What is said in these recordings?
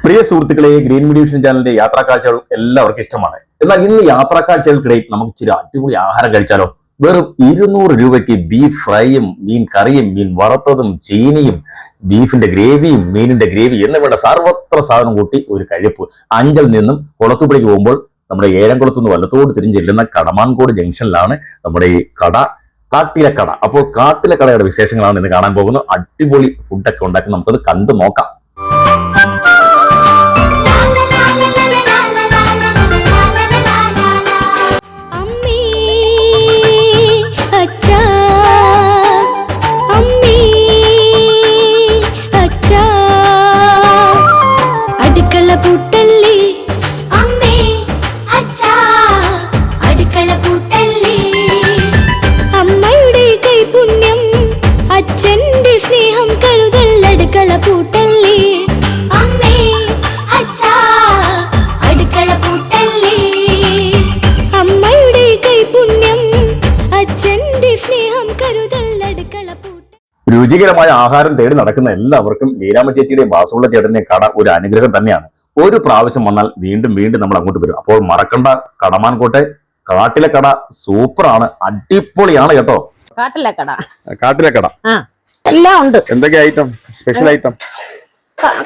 പ്രിയ സുഹൃത്തുക്കളെ, green media vision ചാനലിന്റെ യാത്രാക്കാഴ്ചകൾ എല്ലാവർക്കും ഇഷ്ടമാണ്. എന്നാൽ ഇന്ന് യാത്രാക്കാഴ്ചകൾക്കിടയിൽ നമുക്ക് ഇച്ചിരി അടിപൊളി ആഹാരം കഴിച്ചാലോ? വെറും 200 രൂപയ്ക്ക് ബീഫ് ഫ്രൈയും മീൻ കറിയും മീൻ വറുത്തതും ചീനിയും ബീഫിന്റെ ഗ്രേവിയും മീനിന്റെ ഗ്രേവി എന്ന് വേണ്ട സർവത്ര സാധനം കൂട്ടി ഒരു കഴിപ്പ്. അഞ്ചൽ നിന്നും കുളത്തൂപ്പടിക്ക് പോകുമ്പോൾ നമ്മുടെ ഏഴംകുളത്തു നിന്ന് വലത്തോട് തിരിഞ്ഞ് ചെല്ലുന്ന കടമാൻകോട് ജംഗ്ഷനിലാണ് നമ്മുടെ ഈ കട, കാട്ടിലക്കട. അപ്പോൾ കാട്ടിലക്കടയുടെ വിശേഷങ്ങളാണ് ഇന്ന് കാണാൻ പോകുന്നത്. അടിപൊളി ഫുഡൊക്കെ ഉണ്ടാക്കി നമുക്കത് കണ്ടു നോക്കാം. അച്ഛന്റെ സ്നേഹം കരുതൽ അടുക്കള പൂട്ടല്ലേ അമ്മേ അച്ഛാ അടുക്കള പൂട്ടല്ലേ അമ്മയുടെ കൈപുണ്യം അച്ഛന്റെ സ്നേഹം കരുതൽ അടുക്കള പൂട്ടൽ. രുചികരമായ ആഹാരം തേടി നടക്കുന്ന എല്ലാവർക്കും ലീലാമ്മ ചേച്ചിയുടെയും ബാസുള്ള ചേട്ടന്റെയും കട ഒരു അനുഗ്രഹം തന്നെയാണ്. ഒരു പ്രാവശ്യം വന്നാൽ വീണ്ടും വീണ്ടും നമ്മൾ അങ്ങോട്ട് വരും. അപ്പോൾ മറക്കണ്ട, കടമാൻകോട്ടെ കാട്ടിലെ കട സൂപ്പറാണ്, അടിപൊളിയാണ് കേട്ടോ. കാട്ടിലെ കട എല്ലാം ഉണ്ട്. എന്തൊക്കെ ഐറ്റം, സ്പെഷ്യൽ ഐറ്റം?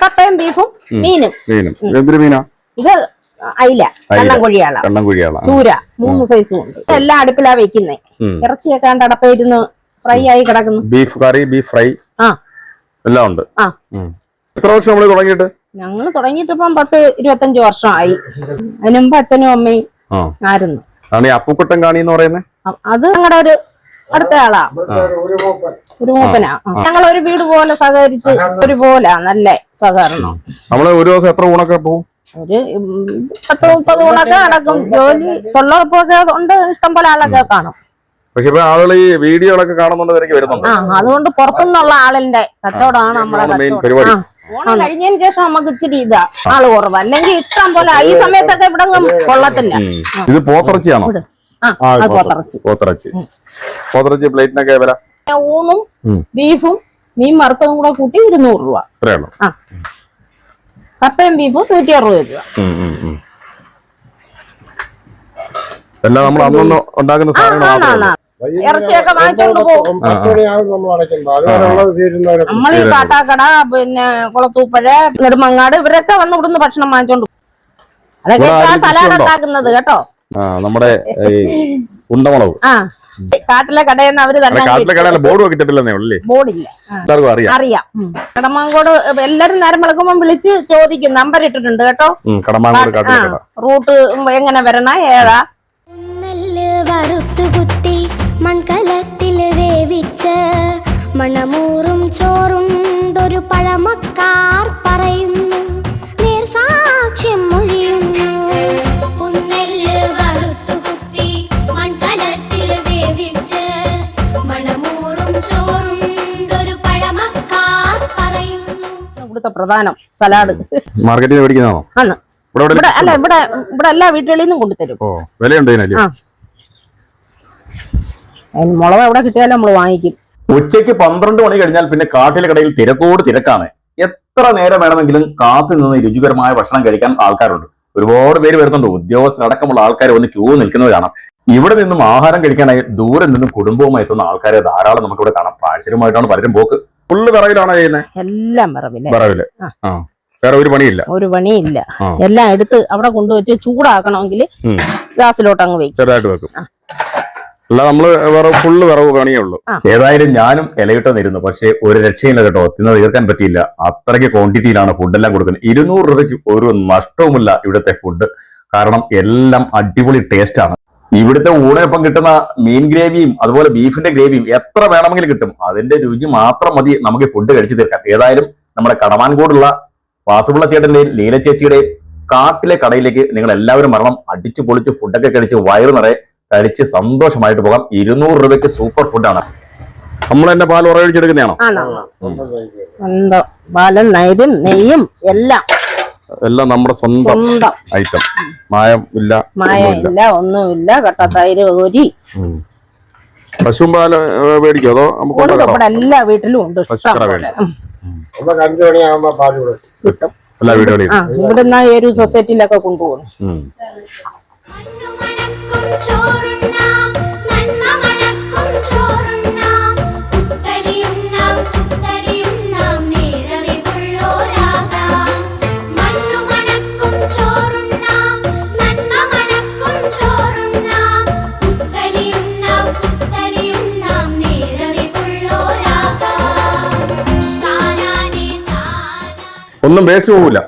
കപ്പയും ബീഫും മീനും. എന്തൊരു മീനാ ഇത്? അയില, കണ്ണൻകുഴിയാള, ചൂര, 3 സൈസും ഉണ്ട്. എല്ലാം അടുപ്പിലാ വെക്കുന്നേ. ഇറച്ചിയൊക്കെ അടപ്പായിരുന്നു ഫ്രൈ ആയി കിടക്കുന്നു. ബീഫ് കറി, ബീഫ് ഫ്രൈ എല്ലാം ഉണ്ട്. എത്ര വർഷം നമ്മള് തുടങ്ങിയിട്ട്? ഞങ്ങള് തുടങ്ങിയിട്ടിപ്പം 10-25 വർഷമായി. അതിന് മുമ്പ് അച്ഛനും അമ്മയും ആയിരുന്നു. അപ്പുക്കുട്ടൻ കാണി എന്ന് പറയുന്നത് അത് ഞങ്ങളുടെ ഒരു അടുത്ത ആളാ, ഒരു മൂപ്പനാ. ഞങ്ങൾ ഒരു വീട് പോലെ സഹകരിച്ച് ഒരുപോലെ നല്ല സഹകരണം. നമ്മള് ഒരു ദിവസം എത്ര ഊണൊക്കെ പോകും? ഒരു 10-30 ഊണൊക്കെ നടക്കും. ജോലി തൊഴിലുറപ്പൊക്കെ ഉണ്ട്, ഇഷ്ടം പോലെ ആളൊക്കെ കാണും. പക്ഷെ ഇപ്പൊ ആളുകൾ ഈ വീഡിയോകളൊക്കെ കാണുന്നുണ്ട്, എനിക്ക് വരുന്നുണ്ട്. അതുകൊണ്ട് പുറത്തുനിന്നുള്ള ആളിന്റെ കച്ചവടമാണ് നമ്മളെ പരിപാടി. ഓണം കഴിഞ്ഞതിന് ശേഷം നമുക്ക് ഇച്ചിരി ഇതാ ആള് കുറവ്, അല്ലെങ്കിൽ ഇഷ്ടം പോലെ ഈ സമയത്തൊക്കെ ഇവിടെ കൊള്ളത്തില്ല. ഇത് പോത്തിറച്ചിയാണോ? പോത്തിറച്ചി പ്ലേറ്റിനൊക്കെ വില? ഊണും ബീഫും മീൻ വറുത്തതും കൂടെ കൂട്ടി 200 രൂപ. കപ്പയും ബീഫും 160 രൂപ. എല്ലാം നമ്മൾ അന്നൊന്ന് ഉണ്ടാക്കുന്ന സാധനങ്ങളാണ്. ഇറച്ചിയൊക്കെ വാങ്ങിച്ചോണ്ട് പോകും. നമ്മൾ ഈ കാട്ടാക്കട, പിന്നെ കുളത്തൂപ്പഴ, നെടുമങ്ങാട് ഇവരൊക്കെ വന്ന് ഇവിടുന്ന് ഭക്ഷണം വാങ്ങിച്ചോണ്ട് പോകും. അതൊക്കെ സലാഡ് ഉണ്ടാക്കുന്നത് കേട്ടോ. നമ്മുടെ ഉണ്ടമുളക് കാട്ടിലെ കടയെന്ന് അവര് തന്നെ ബോർഡ് വെച്ചിട്ടില്ലെന്നേ. ബോർഡില്ല, അറിയാം. കടമാങ്കോട് എല്ലാരും നേരം വിളക്കുമ്പോ വിളിച്ച് ചോദിക്കും, നമ്പർ ഇട്ടിട്ടുണ്ട് കേട്ടോ. റൂട്ട് എങ്ങനെ വരണ, ഏതാ. വറുത്തുകുത്തി മൺകലത്തിൽ വേവിച്ച മണമൂറും ചോറുണ്ടൊരു പഴമക്കാർ പറയുന്നു, നേർസാക്ഷ്യം മൊഴിയുന്നു. പുന്നെല്ല് വറുത്തുകുത്തി മൺകലത്തിൽ വേവിച്ച മണമൂറും ചോറുണ്ടൊരു പഴമക്കാർ പറയുന്നു. ഇവിടുത്തെ പ്രധാനം സലാഡ് മാർക്കറ്റിൽ മേടിക്കുന്നതാണോ? ആണ്. അല്ല, ഇവിടെ എല്ലാ വീട്ടുകളിൽ നിന്നും കൊണ്ടുതരും. മുളക് എവിടെ കിട്ടിയാലും നമ്മൾ വാങ്ങിക്കും. ഉച്ചയ്ക്ക് 12 മണി കഴിഞ്ഞാൽ പിന്നെ കാട്ടിലെ കടയിൽ തിരക്കോട് തിരക്കാണ്. എത്ര നേരം വേണമെങ്കിലും കാത്തു നിന്ന് രുചികരമായ ഭക്ഷണം കഴിക്കാൻ ആൾക്കാരുണ്ട്. ഒരുപാട് പേര് വരുന്നുണ്ട്. ഉദ്യോഗസ്ഥരടക്കമുള്ള ആൾക്കാർ വന്ന് ക്യൂ നിൽക്കുന്നത് കാണാം. ഇവിടെ നിന്നും ആഹാരം കഴിക്കാനായി ദൂരെ നിന്നും കുടുംബവുമായി എത്തുന്ന ആൾക്കാരെ ധാരാളം നമുക്കിവിടെ കാണാം. പാഴ്സലുമായിട്ടാണ് പലരും പോക്ക്. ഫുള്ള് വിറവിലാണോ ചെയ്യുന്നത്? എല്ലാം വിറവില്. വേറെ ഒരു പണിയില്ല. എല്ലാം എടുത്ത് അവിടെ കൊണ്ടുവച്ച് ചൂടാക്കണമെങ്കിൽ ഗ്യാസിലോട്ട് അങ്ങ് വെക്കും, ചെറുതായിട്ട് വെക്കും. അല്ല, നമ്മള് ഫുള്ള് വിറവ് പണിയേ ഉള്ളൂ. ഏതായാലും ഞാനും ഇലയിട്ടൊന്നിരുന്നു, പക്ഷെ ഒരു രക്ഷയില്ല കേട്ടോ. തിന്ന് തീർക്കാൻ പറ്റിയില്ല. അത്രയ്ക്ക് ക്വാണ്ടിറ്റിയിലാണ് ഫുഡെല്ലാം കൊടുക്കുന്നത്. 200 രൂപയ്ക്ക് ഒരു നഷ്ടവുമില്ല ഇവിടുത്തെ ഫുഡ്. കാരണം എല്ലാം അടിപൊളി ടേസ്റ്റ് ആണ്. ഇവിടുത്തെ ഊണിനൊപ്പം കിട്ടുന്ന മീൻ ഗ്രേവിയും അതുപോലെ ബീഫിന്റെ ഗ്രേവിയും എത്ര വേണമെങ്കിലും കിട്ടും. അതിന്റെ രുചി മാത്രം മതി നമുക്ക് ഫുഡ് കഴിച്ചു തീർക്കാൻ. ഏതായാലും നമ്മുടെ കടമാൻകോടുള്ള വാസുപിള്ള ചേട്ടന്റെയും ലീല ചേച്ചിയുടെയും കാട്ടിലെ കടയിലേക്ക് നിങ്ങൾ എല്ലാവരും വരണം. അടിച്ചു പൊളിച്ച് ഫുഡൊക്കെ കഴിച്ച് വയറ് നിറയെ കഴിച്ച് സന്തോഷമായിട്ട് പോകാം. 200 രൂപയ്ക്ക് സൂപ്പർ ഫുഡാണ്. നമ്മൾ തന്നെ പാൽ ഉറവിച്ചെടുക്കുന്നതാണോ? പാലും നെയ്യും എല്ലാം നമ്മുടെ സ്വന്തം ഐറ്റം. മായം ഇല്ല, ഒന്നുമില്ല. കട്ടത്തൈര്, കോരി. പശുവും പാല് മേടിക്കോ അതോ ഇവിടെ എല്ലാ വീട്ടിലും ഉണ്ട്. പശുക്കട മേടിക്കും. എല്ലാ വീടുകളിലും. ഇവിടുന്ന് ഒരു സൊസൈറ്റിയിലൊക്കെ കൊണ്ടുപോകും. മണ്ണുമണക്കും ചോറുണ്ണാം, നന്മ മണക്കും ചോറുണ്ണാം. കുത്തരിയുണ്ണാം, കുത്തരിയുണ്ണാം, നേരറിവുള്ളോരാകാം. മണ്ണുമണക്കും ചോറുണ്ണാം, നന്മ മണക്കും ചോറുണ്ണാം. കുത്തരിയുണ്ണാം, കുത്തരിയുണ്ണാം, നേരറിവുള്ളോരാകാം. താനാനേ താനാ. ഒന്നും വേസ്റ്റ് പോകില്ല.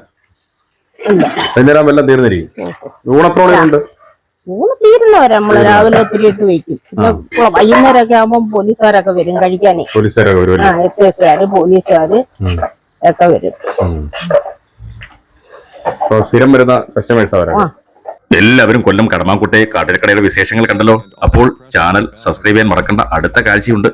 വൈകുന്നേരം എല്ലാം തീർന്നിരിക്കും. ഊണപ്രോണിയുണ്ട്. ഊണ് തീരുന്നവരെ നമ്മള് രാവിലെ ഒത്തിരിയിട്ട് വെക്കും. പിന്നെ വൈകുന്നേരമൊക്കെ ആകുമ്പോ പോലീസുകാരൊക്കെ വരും കഴിക്കാനേ. പോലീസുകാരൊക്കെ വരുമല്ലേ? എക്സൈസുകാര്, പോലീസുകാര് ഒക്കെ വരും. അപ്പൊ സ്ഥിരം വരുന്ന കസ്റ്റമേഴ്സ് അവരാണ്. എല്ലാവരും കൊല്ലം കടമാക്കുട്ടെ കാട്ടിരക്കടയുടെ വിശേഷങ്ങൾ കണ്ടല്ലോ. അപ്പോൾ ചാനൽ സബ്സ്ക്രൈബ് ചെയ്യാൻ മറക്കണ്ട. അടുത്ത കാഴ്ചയുണ്ട്.